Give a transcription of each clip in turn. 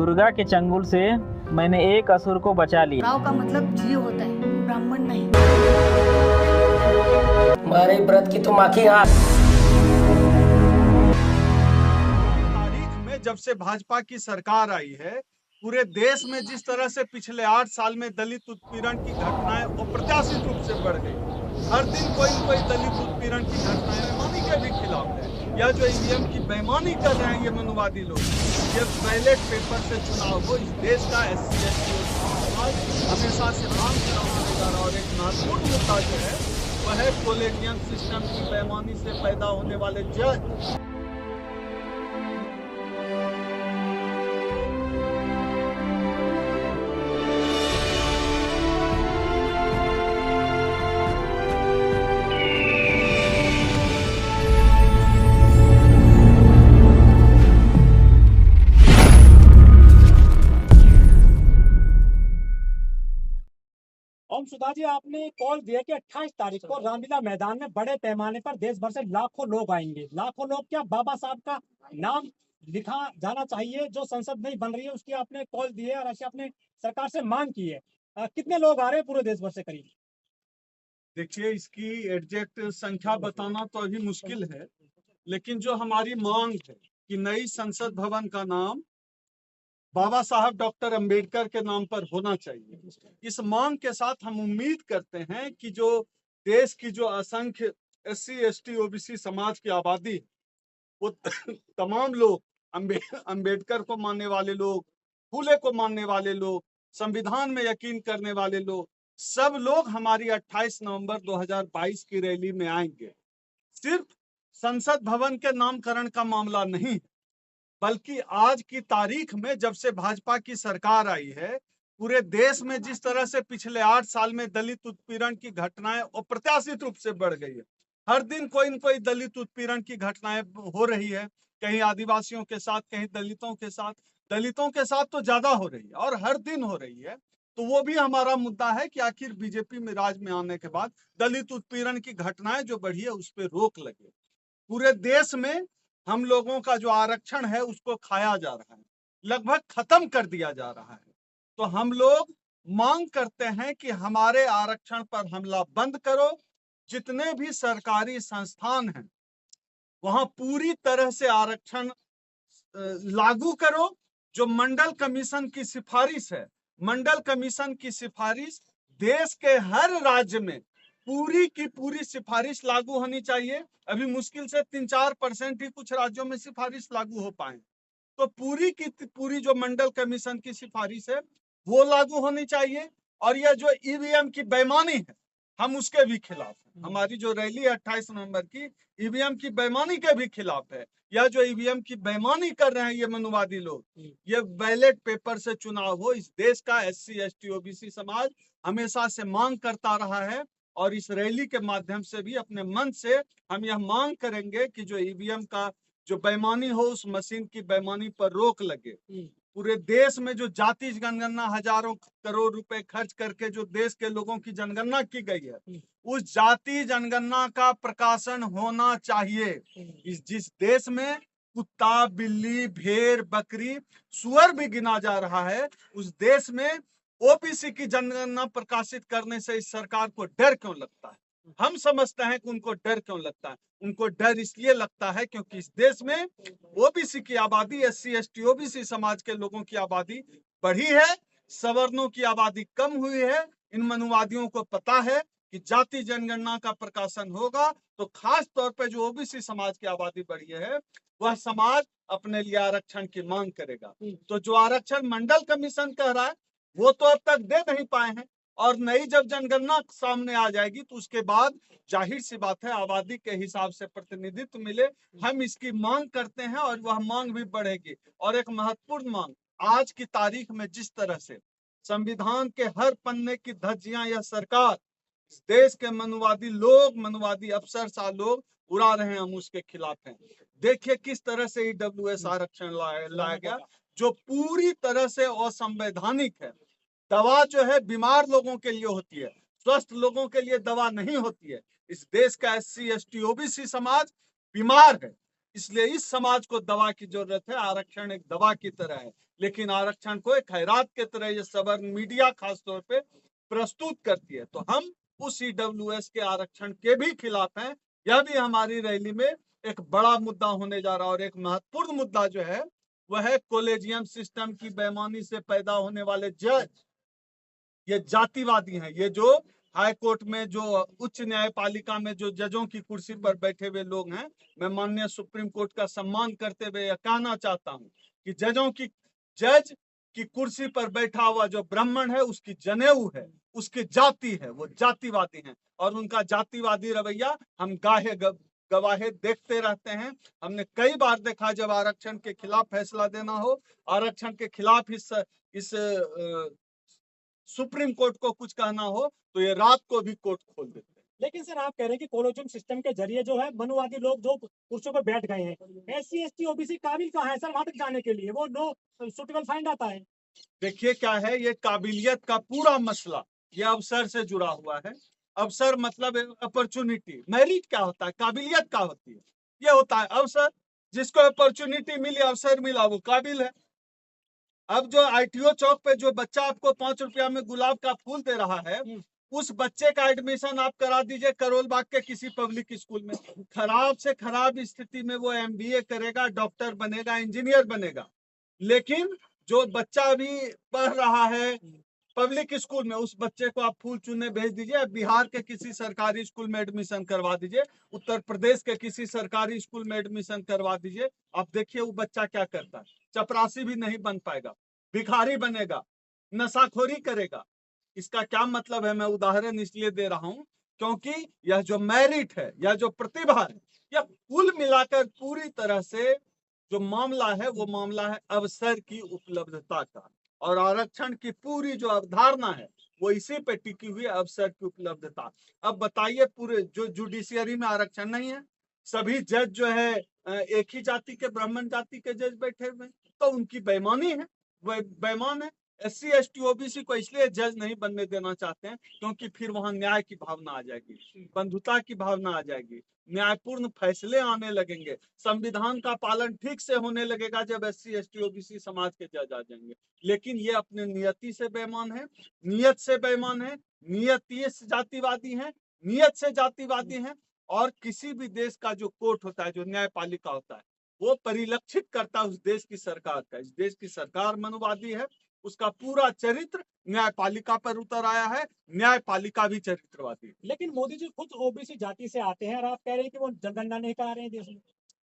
दुर्गा के चंगुल से मैंने एक असुर को बचा लिया। राव का मतलब जीव होता है, ब्राह्मण नहीं। तुम्हारे व्रत की तो माखी आंख। तारीख में जब से भाजपा की सरकार आई है, पूरे देश में जिस तरह से पिछले 8 साल में दलित उत्पीड़न की घटनाएं अप्रत्याशित रूप से बढ़ गई। हर दिन कोई न कोई दलित उत्पीड़न की घटनाएं बेईमानी के भी खिलाफ है। यह जो ईवीएम की बेईमानी कर रहे हैं ये मनुवादी लोग, ये बैलेट पेपर से चुनाव हो, इस देश का SC/ST समाज हमेशा से मांग कराना। और एक महत्वपूर्ण मुद्दा जो है वह है कॉलेजियन सिस्टम की बेईमानी से पैदा होने वाले जज। ओम सुधा जी, आपने कॉल दिया कि 28 तारीख को रामलीला मैदान में बड़े पैमाने पर देश भर से लाखों लोग आएंगे। लाखों लोग क्या, बाबा साहब का नाम लिखा जाना चाहिए। जो संसद नहीं बन रही है उसकी आपने कॉल दी है और ऐसे आपने सरकार से मांग की है। कितने लोग आ रहे हैं पूरे देश भर से करीब? देखिए, इसकी एग्जैक्ट संख्या बताना तो अभी मुश्किल है, लेकिन जो हमारी मांग है कि नई संसद भवन का नाम बाबा साहब डॉक्टर अंबेडकर के नाम पर होना चाहिए, इस मांग के साथ हम उम्मीद करते हैं कि जो देश की जो असंख्य SC/ST OBC समाज की आबादी है, वो तमाम लोग, अंबेडकर को मानने वाले लोग, फूले को मानने वाले लोग, संविधान में यकीन करने वाले लोग, सब लोग हमारी 28 नवंबर 2022 की रैली में आएंगे। सिर्फ संसद भवन के नामकरण का मामला नहीं, बल्कि आज की तारीख में जब से भाजपा की सरकार आई है, पूरे देश में जिस तरह से पिछले 8 साल में दलित उत्पीड़न की घटनाएं अप्रत्याशित रूप से बढ़ गई है। हर दिन कोई न कोई दलित उत्पीड़न की घटनाएं हो रही है, कहीं आदिवासियों के साथ, कहीं दलितों के साथ। दलितों के साथ तो ज्यादा हो रही है और हर दिन हो रही है। तो वो भी हमारा मुद्दा है कि आखिर बीजेपी में राज में आने के बाद दलित उत्पीड़न की घटनाएं जो बढ़ी है उस पर रोक लगे। पूरे देश में हम लोगों का जो आरक्षण है उसको खाया जा रहा है, लगभग खत्म कर दिया जा रहा है। तो हम लोग मांग करते हैं कि हमारे आरक्षण पर हमला बंद करो। जितने भी सरकारी संस्थान हैं वहां पूरी तरह से आरक्षण लागू करो। जो मंडल कमीशन की सिफारिश है, मंडल कमीशन की सिफारिश देश के हर राज्य में पूरी की पूरी सिफारिश लागू होनी चाहिए। अभी मुश्किल से 3-4% ही कुछ राज्यों में सिफारिश लागू हो पाए। तो पूरी की पूरी जो मंडल कमीशन की सिफारिश है वो लागू होनी चाहिए। और यह जो ईवीएम की बेईमानी है, हम उसके भी खिलाफ हैं। हमारी जो रैली है 28 नवंबर की, ईवीएम की बेईमानी के भी खिलाफ है। यह जो ईवीएम की बेईमानी कर रहे हैं ये मनुवादी लोग, ये बैलेट पेपर से चुनाव हो, इस देश का SC/ST OBC समाज हमेशा से मांग करता रहा है। और इस रैली के माध्यम से भी अपने मन से हम यह मांग करेंगे कि जो ईवीएम का जो बेईमानी हो, उस मशीन की बेईमानी पर रोक लगे। पूरे देश में जो जाति जनगणना हजारों करोड़ रुपए खर्च करके जो देश के लोगों की जनगणना की गई है, उस जाति जनगणना का प्रकाशन होना चाहिए। जिस देश में कुत्ता, बिल्ली, भेड़, बकरी, सुअर भी गिना जा रहा है, उस देश में OBC की जनगणना प्रकाशित करने से इस सरकार को डर क्यों लगता है? हम समझते हैं कि उनको डर क्यों लगता है। उनको डर इसलिए लगता है क्योंकि इस देश में OBC की आबादी, SC/ST OBC समाज के लोगों की आबादी बढ़ी है, सवर्णों की आबादी कम हुई है। इन मनुवादियों को पता है कि जाति जनगणना का प्रकाशन होगा तो खास तौर पे जो OBC समाज की आबादी बढ़ी है वह समाज अपने लिए आरक्षण की मांग करेगा। तो जो आरक्षण मंडल कमीशन कह रहा है वो तो अब तक दे नहीं पाए हैं, और नई जब जनगणना सामने आ जाएगी तो उसके बाद जाहिर सी बात है आबादी के हिसाब से प्रतिनिधित्व मिले। हम इसकी मांग करते हैं और वह मांग भी बढ़ेगी। और एक महत्वपूर्ण मांग, आज की तारीख में जिस तरह से संविधान के हर पन्ने की धज्जियां यह सरकार, इस देश के मनुवादी लोग, मनुवादी अफसरशाह लोग उड़ा रहे हैं, हम उसके खिलाफ हैं। देखिए किस तरह से EWS आरक्षण लाया गया जो पूरी तरह से असंवैधानिक है। दवा जो है बीमार लोगों के लिए होती है, स्वस्थ लोगों के लिए दवा नहीं होती है। इस देश का SC/ST OBC समाज बीमार है, इसलिए इस समाज को दवा की जरूरत है। आरक्षण एक दवा की तरह है, लेकिन आरक्षण को एक खैरात की तरह ये सवर्ण मीडिया खासतौर पे प्रस्तुत करती है। तो हम उस ईडब्ल्यूएस के आरक्षण के भी खिलाफ हैं। यह भी हमारी रैली में एक बड़ा मुद्दा होने जा रहा है। और एक महत्वपूर्ण मुद्दा जो है वह है कॉलेजियम सिस्टम की बेईमानी से पैदा होने वाले जज। ये जातिवादी हैं। ये जो हाई कोर्ट में, जो उच्च न्यायपालिका में जो जजों की कुर्सी पर बैठे हुए लोग हैं, मैं माननीय सुप्रीम कोर्ट का सम्मान करते हुए यह कहना चाहता हूं कि जज की कुर्सी पर बैठा हुआ जो ब्राह्मण है उसकी जनेऊ है, उसकी जाति है, वो जातिवादी हैं। और उनका जातिवादी रवैया हम गवाहे देखते रहते हैं। हमने कई बार देखा जब आरक्षण के खिलाफ फैसला देना हो, आरक्षण के खिलाफ इस सुप्रीम कोर्ट को कुछ कहना हो, तो ये रात को भी कोर्ट खोल देते हैं। लेकिन सर आप कह रहे हैं कि कोलोजियम सिस्टम के जरिए जो है मनुवादी लोग जो कुर्सियों पर बैठ गए हैं, SC ST OBC काबिल कहाँ है सर वहां तक जाने के लिए? वो नो सुटेबल फाइंड आता है। देखिए क्या है, ये काबिलियत का पूरा मसला ये अवसर से जुड़ा हुआ है। अवसर मतलब अपॉर्चुनिटी। मेरिट क्या होता है, काबिलियत क्या होती है? ये होता है अवसर। जिसको अपॉर्चुनिटी मिली, अवसर मिला, वो काबिल है। अब जो ITO चौक पे जो बच्चा आपको 5 रुपया में गुलाब का फूल दे रहा है, उस बच्चे का एडमिशन आप करा दीजिए करोल बाग के किसी पब्लिक स्कूल में। खराब से खराब स्थिति में वो MBA करेगा, डॉक्टर बनेगा, इंजीनियर बनेगा। लेकिन जो बच्चा अभी पढ़ रहा है पब्लिक स्कूल में, उस बच्चे को आप फूल चुनने भेज दीजिए। बिहार के किसी सरकारी स्कूल में एडमिशन करवा दीजिए, उत्तर प्रदेश के किसी सरकारी स्कूल में एडमिशन करवा दीजिए। आप देखिए वो बच्चा क्या करता है। चपरासी भी नहीं बन पाएगा, भिखारी बनेगा, नशाखोरी करेगा। इसका क्या मतलब है? मैं उदाहरण इसलिए दे रहा हूं क्योंकि यह जो मेरिट है, यह जो प्रतिभा है, यह कुल मिलाकर पूरी तरह से जो मामला है वो मामला है अवसर की उपलब्धता का। और आरक्षण की पूरी जो अवधारणा है वो इसी पे टिकी हुई है, अवसर की उपलब्धता। अब बताइए, पूरे जो जुडिशियरी में आरक्षण नहीं है, सभी जज जो है एक ही जाति के, ब्राह्मण जाति के जज बैठे हुए हैं, तो उनकी बेईमानी है, वह बेईमान है। SC ST OBC को इसलिए जज नहीं बनने देना चाहते हैं क्योंकि फिर वहां न्याय की भावना आ जाएगी, बंधुता की भावना आ जाएगी, न्यायपूर्ण फैसले आने लगेंगे, संविधान का पालन ठीक से होने लगेगा जब SC ST OBC समाज के जज आ जाएंगे। लेकिन ये अपने नियति से बेईमान है, नियत से बेईमान है, नियति से जातिवादी है, नियत से जातिवादी है। और किसी भी देश का जो कोर्ट होता है, जो न्यायपालिका होता है, वो परिलक्षित करता है उस देश की सरकार का। इस देश की सरकार मनोवादी है, उसका पूरा चरित्र न्यायपालिका पर उतर आया है, न्यायपालिका भी चरित्रवादी है। लेकिन मोदी जी खुद OBC जाति से आते हैं और आप कह रहे हैं कि वो जनगणना नहीं करा रहे हैं देश में।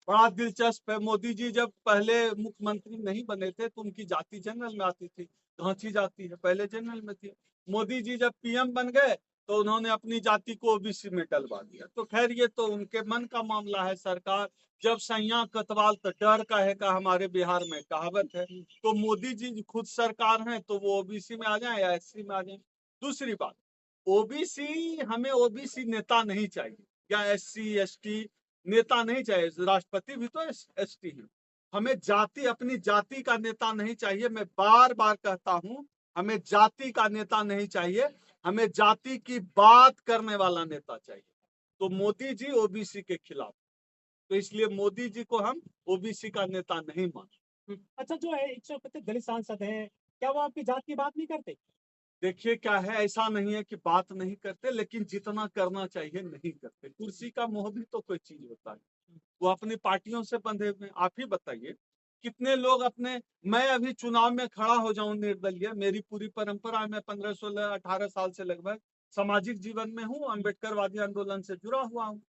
बड़ा दिलचस्प है। मोदी जी जब पहले मुख्यमंत्री नहीं बने थे तो उनकी जाति जनरल में आती थी, घांची जाति है, पहले जनरल में थी। मोदी जी जब PM बन गए तो उन्होंने अपनी जाति को OBC में डलवा दिया। तो खैर ये तो उनके मन का मामला है। सरकार जब सैया कतवाल तो डर कहेगा, हमारे बिहार में कहावत है। तो मोदी जी खुद सरकार हैं तो वो OBC में आ जाए या SC में आ जाए। दूसरी बात, हमें OBC नेता नहीं चाहिए या SC ST नेता नहीं चाहिए। राष्ट्रपति भी तो ST है। हमें जाति, अपनी जाति का नेता नहीं चाहिए। मैं बार बार कहता हूं, हमें जाति का नेता नहीं चाहिए, हमें जाति की बात करने वाला नेता चाहिए। तो मोदी जी OBC के खिलाफ, तो इसलिए मोदी जी को हम OBC का नेता नहीं मानते। अच्छा, जो है 131 दलित सांसद हैं, क्या वो आपकी जात की बात नहीं करते? देखिए क्या है, ऐसा नहीं है कि बात नहीं करते, लेकिन जितना करना चाहिए नहीं करते। कुर्सी का मोह भी तो कोई चीज होता है, वो अपनी पार्टियों से बंधे हुए। आप ही बताइए कितने लोग अपने, मैं अभी चुनाव में खड़ा हो जाऊं निर्दलीय, मेरी पूरी परंपरा है, मैं 15, 16, 18 साल से लगभग सामाजिक जीवन में हूँ, अम्बेडकरवादी आंदोलन से जुड़ा हुआ हूँ।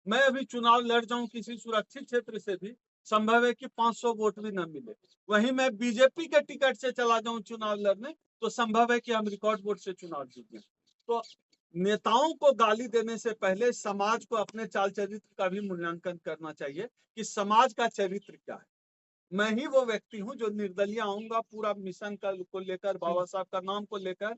मैं अभी चुनाव लड़ जाऊं किसी सुरक्षित क्षेत्र से भी, संभव है कि 500 वोट भी न मिले। वहीं मैं BJP के टिकट से चला जाऊं चुनाव लड़ने, तो संभव है कि हम रिकॉर्ड वोट से चुनाव जीतें। तो नेताओं को गाली देने से पहले समाज को अपने चाल चरित्र का भी मूल्यांकन करना चाहिए कि समाज का चरित्र क्या है। मैं ही वो व्यक्ति हूं जो निर्दलीय आऊंगा, पूरा मिशन को लेकर, बाबा साहब का नाम को लेकर।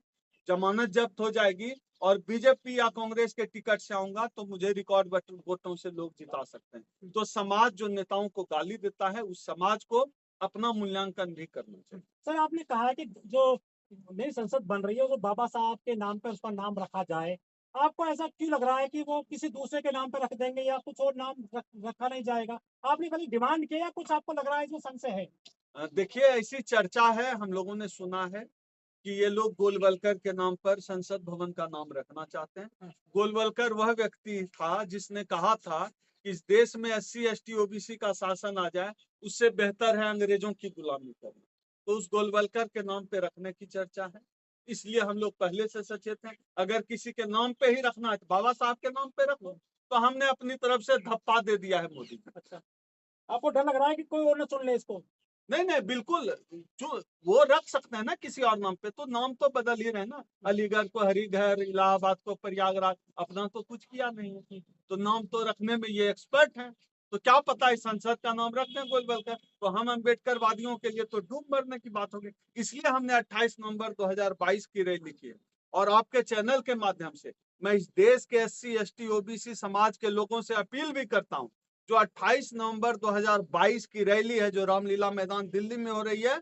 जमानत जब्त हो जाएगी और BJP या कांग्रेस के टिकट से आऊंगा तो मुझे रिकॉर्ड वोटों से लोग जिता सकते हैं। तो समाज जो नेताओं को गाली देता है, उस समाज को अपना मूल्यांकन भी करना चाहिए। सर आपने कहा कि जो नई संसद बन रही है वो बाबा साहब के नाम पर उसका नाम रखा जाए, आपको ऐसा क्यों लग रहा है कि वो किसी दूसरे के नाम पे रख देंगे या कुछ और नाम रखा नहीं जाएगा? आपने खाली डिमांड किया या कुछ आपको लग रहा है इसमें संशय है? देखिए, ऐसी चर्चा है, हम लोगों ने सुना है कि ये लोग गोलवलकर के नाम पर संसद भवन का नाम रखना चाहते हैं। गोलवलकर वह व्यक्ति था जिसने कहा था कि इस देश में SC ST OBC का शासन आ जाए, उससे बेहतर है अंग्रेजों की गुलामी करना। तो उस गोलवलकर के नाम पे रखने की चर्चा है, इसलिए हम लोग पहले से सचेत हैं। अगर किसी के नाम पे ही रखना है तो बाबा साहब के नाम पे रखो, तो हमने अपनी तरफ से धप्पा दे दिया है मोदी को। अच्छा, आपको डर लग रहा है कि कोई और न सुन ले इसको? नहीं नहीं, बिल्कुल, जो वो रख सकते हैं ना किसी और नाम पे, तो नाम तो बदल ही रहे ना। अलीगढ़ को हरिघर, इलाहाबाद को प्रयागराज, अपना तो कुछ किया नहीं है, तो नाम तो रखने में ये एक्सपर्ट हैं। तो क्या पता इस संसद का नाम रख दें गोलवलकर, तो हम अम्बेडकर वादियों के लिए तो डूब मरने की बात होगी। इसलिए हमने 28 नवंबर 2022 की रैली की है, और आपके चैनल के माध्यम से मैं इस देश के SC ST OBC समाज के लोगों से अपील भी करता हूँ, जो 28 नवंबर 2022 की रैली है, जो रामलीला मैदान दिल्ली में हो रही है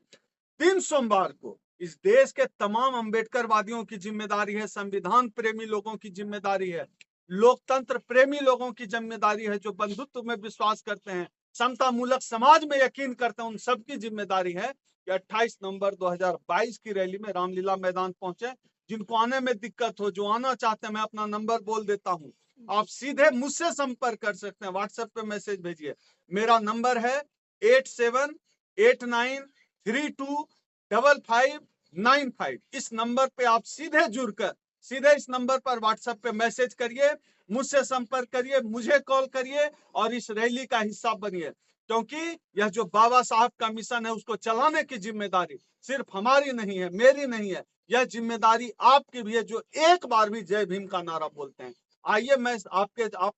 3 सोमवार को, इस देश के तमाम अम्बेडकरवादियों की जिम्मेदारी है, संविधान प्रेमी लोगों की जिम्मेदारी है, लोकतंत्र प्रेमी लोगों की जिम्मेदारी है, जो बंधुत्व में विश्वास करते हैं, समता मूलक समाज में यकीन करते हैं, उन सबकी जिम्मेदारी है कि 28 नवंबर 2022 की रैली में रामलीला मैदान पहुंचे। जिनको आने में दिक्कत हो, जो आना चाहते हैं, मैं अपना नंबर बोल देता हूँ, आप सीधे मुझसे संपर्क कर सकते हैं, व्हाट्सएप पे मैसेज भेजिए। मेरा नंबर है 8789325595। इस नंबर पे आप सीधे जुड़कर सीधे इस नंबर पर व्हाट्सएप पे मैसेज करिए, मुझसे संपर्क करिए, मुझे कॉल करिए और इस रैली का हिस्सा बनिए। क्योंकि यह जो बाबा साहब का मिशन है, उसको चलाने की जिम्मेदारी सिर्फ हमारी नहीं है, मेरी नहीं है, यह जिम्मेदारी आपकी भी है, जो एक बार भी जय भीम का नारा बोलते हैं। आइए, मैं आप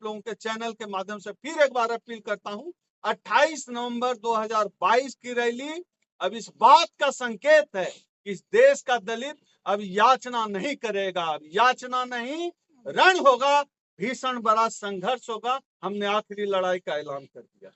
लोगों के चैनल के माध्यम से फिर एक बार अपील करता हूं, 28 नवंबर 2022 की रैली अब इस बात का संकेत है कि इस देश का दलित अब याचना नहीं करेगा, अब याचना नहीं, रण होगा, भीषण बड़ा संघर्ष होगा। हमने आखिरी लड़ाई का ऐलान कर दिया।